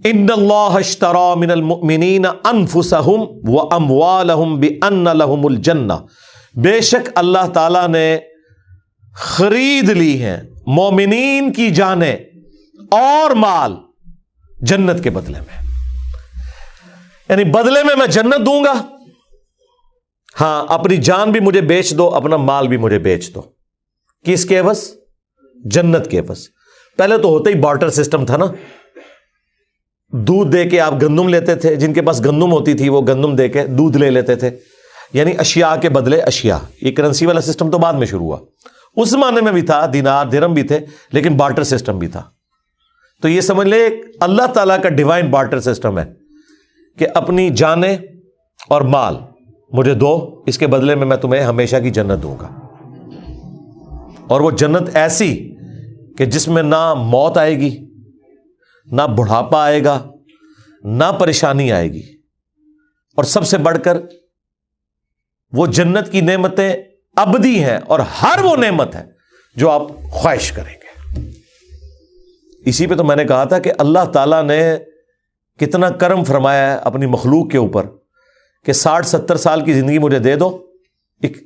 ان اللہ اشتری من المؤمنین انفسہم واموالہم بان لہم الجنہ، بے شک اللہ تعالیٰ نے خرید لی ہیں مومنین کی جانیں اور مال جنت کے بدلے میں، یعنی بدلے میں جنت دوں گا، ہاں اپنی جان بھی مجھے بیچ دو، اپنا مال بھی مجھے بیچ دو، کس کے عوض؟ جنت کے عوض۔ پہلے تو ہوتا ہی بارٹر سسٹم تھا نا، دودھ دے کے آپ گندم لیتے تھے، جن کے پاس گندم ہوتی تھی وہ گندم دے کے دودھ لے لیتے تھے، یعنی اشیاء کے بدلے اشیاء۔ یہ کرنسی والا سسٹم تو بعد میں شروع ہوا، اس زمانے میں بھی تھا، دینار درہم بھی تھے، لیکن بارٹر سسٹم بھی تھا۔ تو یہ سمجھ لے اللہ تعالیٰ کا ڈیوائن بارٹر سسٹم ہے کہ اپنی جانیں اور مال مجھے دو، اس کے بدلے میں تمہیں ہمیشہ کی جنت دوں گا، اور وہ جنت ایسی کہ جس میں نہ موت آئے گی، نہ بڑھاپا آئے گا، نہ پریشانی آئے گی، اور سب سے بڑھ کر وہ جنت کی نعمتیں ابدی ہیں، اور ہر وہ نعمت ہے جو آپ خواہش کریں گے۔ اسی پہ تو میں نے کہا تھا کہ اللہ تعالیٰ نے کتنا کرم فرمایا ہے اپنی مخلوق کے اوپر کہ 60-70 سال کی زندگی مجھے دے دو،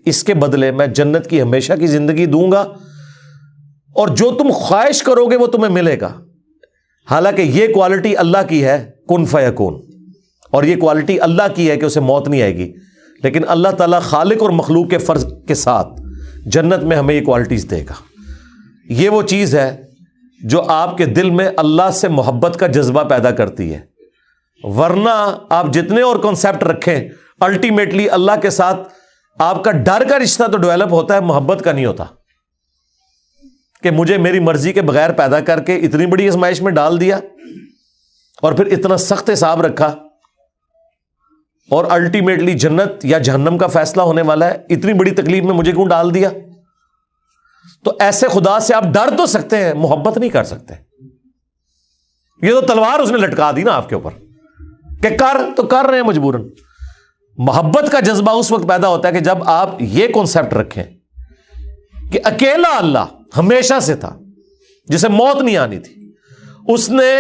اس کے بدلے میں جنت کی ہمیشہ کی زندگی دوں گا، اور جو تم خواہش کرو گے وہ تمہیں ملے گا۔ حالانکہ یہ کوالٹی اللہ کی ہے، کن فیکون، اور یہ کوالٹی اللہ کی ہے کہ اسے موت نہیں آئے گی، لیکن اللہ تعالیٰ خالق اور مخلوق کے فرض کے ساتھ جنت میں ہمیں یہ کوالٹیز دے گا۔ یہ وہ چیز ہے جو آپ کے دل میں اللہ سے محبت کا جذبہ پیدا کرتی ہے، ورنہ آپ جتنے اور کنسیپٹ رکھیں، الٹیمیٹلی اللہ کے ساتھ آپ کا ڈر کا رشتہ تو ڈیولپ ہوتا ہے، محبت کا نہیں ہوتا، کہ مجھے میری مرضی کے بغیر پیدا کر کے اتنی بڑی آزمائش میں ڈال دیا، اور پھر اتنا سخت حساب رکھا، اور الٹیمیٹلی جنت یا جہنم کا فیصلہ ہونے والا ہے، اتنی بڑی تکلیف میں مجھے کیوں ڈال دیا؟ تو ایسے خدا سے آپ ڈر تو سکتے ہیں، محبت نہیں کر سکتے۔ یہ تو تلوار اس نے لٹکا دی نا آپ کے اوپر کہ کر رہے ہیں مجبوراً۔ محبت کا جذبہ اس وقت پیدا ہوتا ہے کہ جب آپ یہ کانسیپٹ رکھیں کہ اکیلا اللہ ہمیشہ سے تھا، جسے موت نہیں آنی تھی، اس نے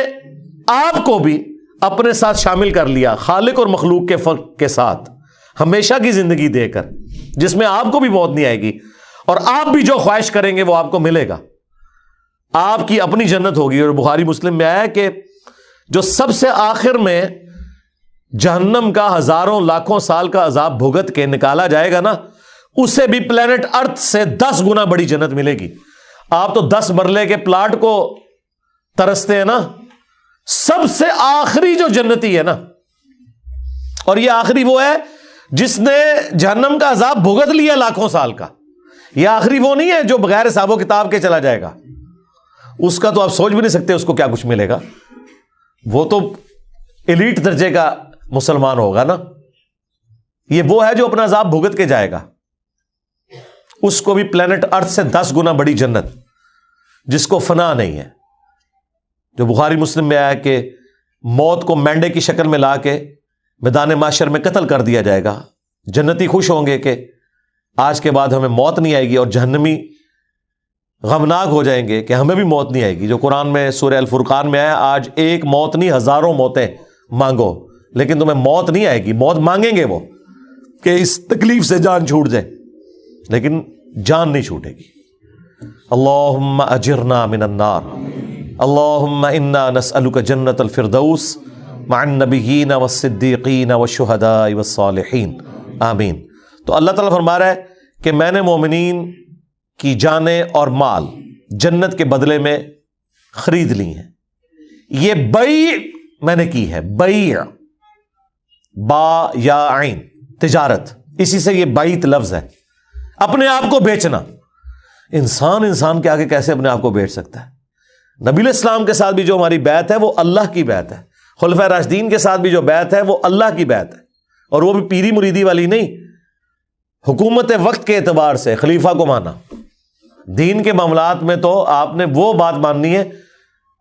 آپ کو بھی اپنے ساتھ شامل کر لیا، خالق اور مخلوق کے فرق کے ساتھ ہمیشہ کی زندگی دے کر، جس میں آپ کو بھی موت نہیں آئے گی، اور آپ بھی جو خواہش کریں گے وہ آپ کو ملے گا، آپ کی اپنی جنت ہوگی۔ اور بخاری مسلم میں آیا کہ جو سب سے آخر میں جہنم کا ہزاروں لاکھوں سال کا عذاب بھگت کے نکالا جائے گا نا، اسے بھی پلینٹ ارتھ سے 10 گنا بڑی جنت ملے گی۔ آپ تو 10 مرلے کے پلاٹ کو ترستے ہیں نا، سب سے آخری جو جنتی ہے نا، اور یہ آخری وہ ہے جس نے جہنم کا عذاب بھگت لیا لاکھوں سال کا، یہ آخری وہ نہیں ہے جو بغیر حساب و کتاب کے چلا جائے گا، اس کا تو آپ سوچ بھی نہیں سکتے اس کو کیا کچھ ملے گا، وہ تو ایلیٹ درجے کا مسلمان ہوگا نا۔ یہ وہ ہے جو اپنا عذاب بھگت کے جائے گا، اس کو بھی پلینٹ ارتھ سے 10 گنا بڑی جنت، جس کو فنا نہیں ہے، جو بخاری مسلم میں آیا کہ موت کو مینڈے کی شکل میں لا کے میدان محشر میں قتل کر دیا جائے گا۔ جنتی خوش ہوں گے کہ آج کے بعد ہمیں موت نہیں آئے گی، اور جہنمی غمناک ہو جائیں گے کہ ہمیں بھی موت نہیں آئے گی۔ جو قرآن میں سورہ الفرقان میں آیا، آج ایک موت نہیں ہزاروں موتیں مانگو لیکن تمہیں موت نہیں آئے گی۔ موت مانگیں گے وہ کہ اس تکلیف سے جان چھوٹ جائے، لیکن جان نہیں چھوٹے گی۔ اللہم اجرنا من النار، اللہم انا نسألک جنت الفردوس مع النبیین والصدیقین والشہداء والصالحین، آمین۔ تو اللہ تعالیٰ فرما رہا ہے کہ میں نے مومنین کی جانیں اور مال جنت کے بدلے میں خرید لی ہیں۔ یہ بیع میں نے کی ہے، بیع، با یا عین، تجارت، اسی سے یہ بیعت لفظ ہے، اپنے آپ کو بیچنا۔ انسان کے آگے کیسے اپنے آپ کو بیچ سکتا ہے؟ نبی علیہ السلام کے ساتھ بھی جو ہماری بیعت ہے وہ اللہ کی بیعت ہے، خلفائے راشدین کے ساتھ بھی جو بیعت ہے وہ اللہ کی بیعت ہے، اور وہ بھی پیری مریدی والی نہیں، حکومت وقت کے اعتبار سے خلیفہ کو مانا۔ دین کے معاملات میں تو آپ نے وہ بات ماننی ہے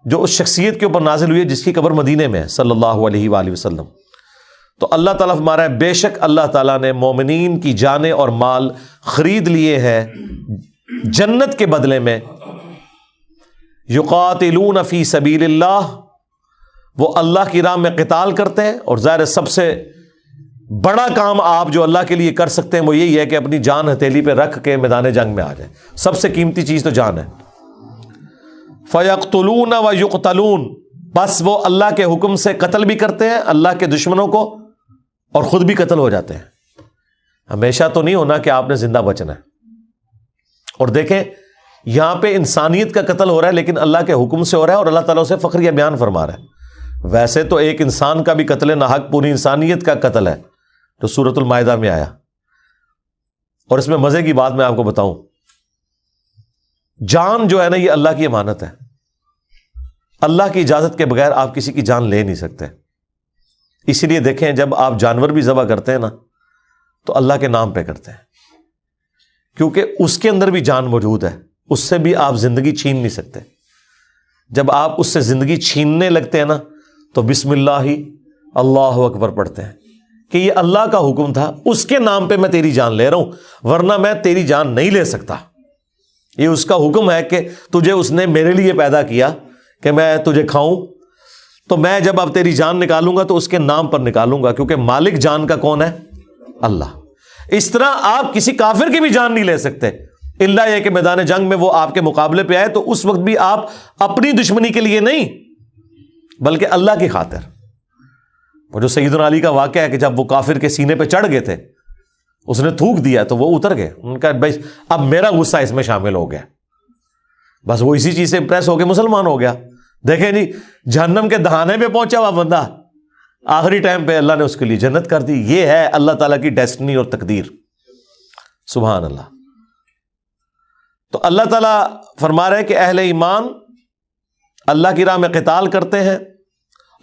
جو اس شخصیت کے اوپر نازل ہوئی ہے جس کی قبر مدینے میں ہے، صلی اللہ علیہ وآلہ وسلم۔ تو اللہ تعالیٰ فرما رہا ہے بے شک اللہ تعالیٰ نے مومنین کی جانیں اور مال خرید لیے ہیں جنت کے بدلے میں، یقاتلون فی سبیل اللہ، وہ اللہ کی راہ میں قتال کرتے ہیں، اور ظاہر سب سے بڑا کام آپ جو اللہ کے لیے کر سکتے ہیں وہ یہی ہے کہ اپنی جان ہتھیلی پہ رکھ کے میدان جنگ میں آ جائیں. سب سے قیمتی چیز تو جان ہے. فَيَقْتُلُونَ وَيُقْتَلُونَ، بس وہ اللہ کے حکم سے قتل بھی کرتے ہیں اللہ کے دشمنوں کو، اور خود بھی قتل ہو جاتے ہیں. ہمیشہ تو نہیں ہونا کہ آپ نے زندہ بچنا ہے. اور دیکھیں یہاں پہ انسانیت کا قتل ہو رہا ہے لیکن اللہ کے حکم سے ہو رہا ہے، اور اللہ تعالیٰ اسے فخریہ بیان فرما رہا ہے. ویسے تو ایک انسان کا بھی قتل ناحق پوری انسانیت کا قتل ہے جو سورۃ المائدہ میں آیا. اور اس میں مزے کی بات میں آپ کو بتاؤں، جان جو ہے نا یہ اللہ کی امانت ہے. اللہ کی اجازت کے بغیر آپ کسی کی جان لے نہیں سکتے. اسی لیے دیکھیں جب آپ جانور بھی ذبح کرتے ہیں نا تو اللہ کے نام پہ کرتے ہیں، کیونکہ اس کے اندر بھی جان موجود ہے، اس سے بھی آپ زندگی چھین نہیں سکتے. جب آپ اس سے زندگی چھیننے لگتے ہیں نا تو بسم اللہ ہی اللہ اکبر پڑھتے ہیں کہ یہ اللہ کا حکم تھا، اس کے نام پہ میں تیری جان لے رہا ہوں، ورنہ میں تیری جان نہیں لے سکتا. یہ اس کا حکم ہے کہ تجھے اس نے میرے لیے پیدا کیا کہ میں تجھے کھاؤں، تو میں جب اب تیری جان نکالوں گا تو اس کے نام پر نکالوں گا، کیونکہ مالک جان کا کون ہے؟ اللہ. اس طرح آپ کسی کافر کی بھی جان نہیں لے سکتے، الا یہ کہ میدان جنگ میں وہ آپ کے مقابلے پہ آئے تو اس وقت بھی آپ اپنی دشمنی کے لیے نہیں بلکہ اللہ کی خاطر. وہ جو سیدنا علی کا واقعہ ہے کہ جب وہ کافر کے سینے پہ چڑھ گئے تھے، اس نے تھوک دیا تو وہ اتر گئے. ان کا بھائی اب میرا غصہ اس میں شامل ہو گیا، بس وہ اسی چیز سے امپریس ہو کے مسلمان ہو گیا. دیکھیں جی جہنم کے دہانے پہ پہنچا ہوا بندہ، آخری ٹائم پہ اللہ نے اس کے لیے جنت کر دی. یہ ہے اللہ تعالیٰ کی ڈیسٹنی اور تقدیر. سبحان اللہ. تو اللہ تعالیٰ فرما رہے ہیں کہ اہل ایمان اللہ کی راہ میں قتال کرتے ہیں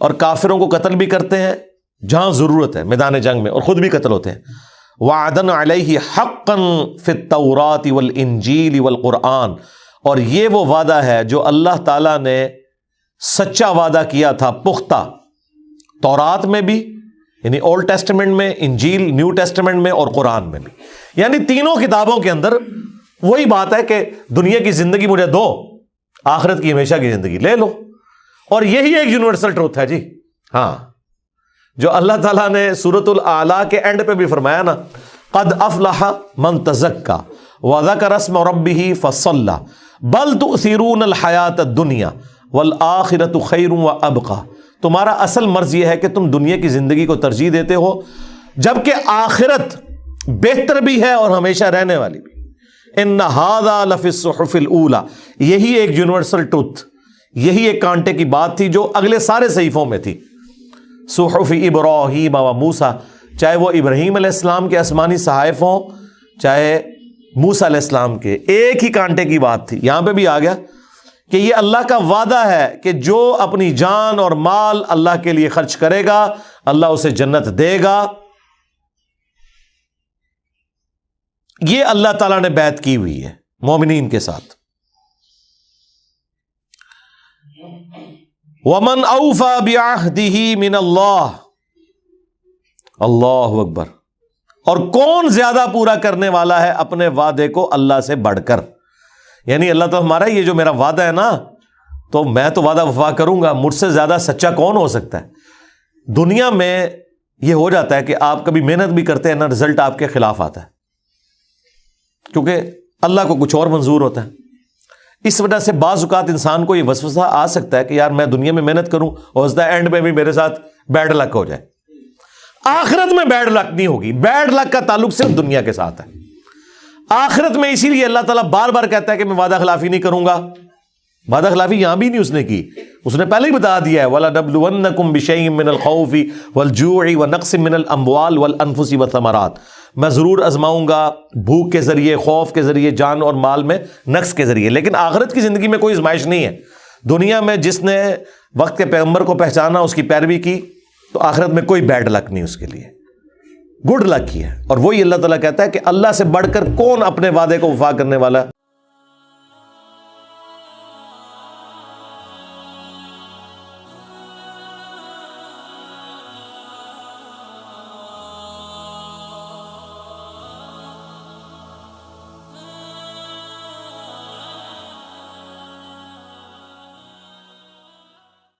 اور کافروں کو قتل بھی کرتے ہیں جہاں ضرورت ہے میدان جنگ میں، اور خود بھی قتل ہوتے ہیں. وعدن علیہ حقا فی التوراۃ والانجیل والقرآن، اور یہ وہ وعدہ ہے جو اللہ تعالیٰ نے سچا وعدہ کیا تھا پختہ تورات میں بھی، یعنی اولڈ ٹیسٹمنٹ میں، انجیل نیو ٹیسٹمنٹ میں، اور قرآن میں بھی. یعنی تینوں کتابوں کے اندر وہی بات ہے کہ دنیا کی زندگی مجھے دو، آخرت کی ہمیشہ کی زندگی لے لو. اور یہی ایک یونیورسل ٹروتھ ہے جی. ہاں، جو اللہ تعالیٰ نے سورۃ الاعلیٰ کے اینڈ پہ بھی فرمایا نا، قد افلح من تزکا وذکر اسم ربہ فصلی بل تؤثرون الحیاۃ الدنیا والآخرۃ خیر وابقی. تمہارا اصل مرض یہ ہے کہ تم دنیا کی زندگی کو ترجیح دیتے ہو جبکہ آخرت بہتر بھی ہے اور ہمیشہ رہنے والی بھی. ان ھذا لفی الصحف الاولی، یہی ایک یونیورسل ٹروتھ، یہی ایک کانٹے کی بات تھی جو اگلے سارے صحیفوں میں تھی. صحف ابراہیم و موسیٰ، چاہے وہ ابراہیم علیہ السلام کے آسمانی صحائف ہوں چاہے موسیٰ علیہ السلام کے، ایک ہی کانٹے کی بات تھی. یہاں پہ بھی آ گیا کہ یہ اللہ کا وعدہ ہے کہ جو اپنی جان اور مال اللہ کے لیے خرچ کرے گا اللہ اسے جنت دے گا. یہ اللہ تعالیٰ نے بیعت کی ہوئی ہے مومنین کے ساتھ. وَمَنْ أَوْفَى بِعَهْدِهِ مِنَ اللَّهِ، اللہ اکبر. اور کون زیادہ پورا کرنے والا ہے اپنے وعدے کو اللہ سے بڑھ کر. یعنی اللہ تعالیٰ ہمارا یہ جو میرا وعدہ ہے نا تو میں تو وعدہ وفا کروں گا، مجھ سے زیادہ سچا کون ہو سکتا ہے. دنیا میں یہ ہو جاتا ہے کہ آپ کبھی محنت بھی کرتے ہیں نا، رزلٹ آپ کے خلاف آتا ہے کیونکہ اللہ کو کچھ اور منظور ہوتا ہے. اس وجہ سے بعض اوقات انسان کو یہ وسوسہ آ سکتا ہے کہ یار میں دنیا میں محنت کروں اور اینڈ میں بھی میرے ساتھ بیڈ لک ہو جائے. آخرت میں بیڈ لک نہیں ہوگی، بیڈ لک کا تعلق صرف دنیا کے ساتھ ہے. آخرت میں اسی لیے اللہ تعالیٰ بار بار کہتا ہے کہ میں وعدہ خلافی نہیں کروں گا. وعدہ خلافی یہاں بھی نہیں اس نے کی، اس نے پہلے ہی بتا دیا ہے وَلَنَبْلُوَنَّكُمْ بِشَيْءٍ مِّنَ الْخَوْفِ وَالْجُوعِ وَنَقْصٍ مِّنَ الْأَمْوَالِ وَالْأَنفُسِ وَالثَّمَرَاتِ. میں ضرور آزماؤں گا بھوک کے ذریعے، خوف کے ذریعے، جان اور مال میں نقص کے ذریعے. لیکن آخرت کی زندگی میں کوئی آزمائش نہیں ہے. دنیا میں جس نے وقت کے پیغمبر کو پہچانا، اس کی پیروی کی، تو آخرت میں کوئی بیڈ لک نہیں اس کے لیے، گڈ لک ہی ہے. اور وہی اللہ تعالیٰ کہتا ہے کہ اللہ سے بڑھ کر کون اپنے وعدے کو وفا کرنے والا ہے.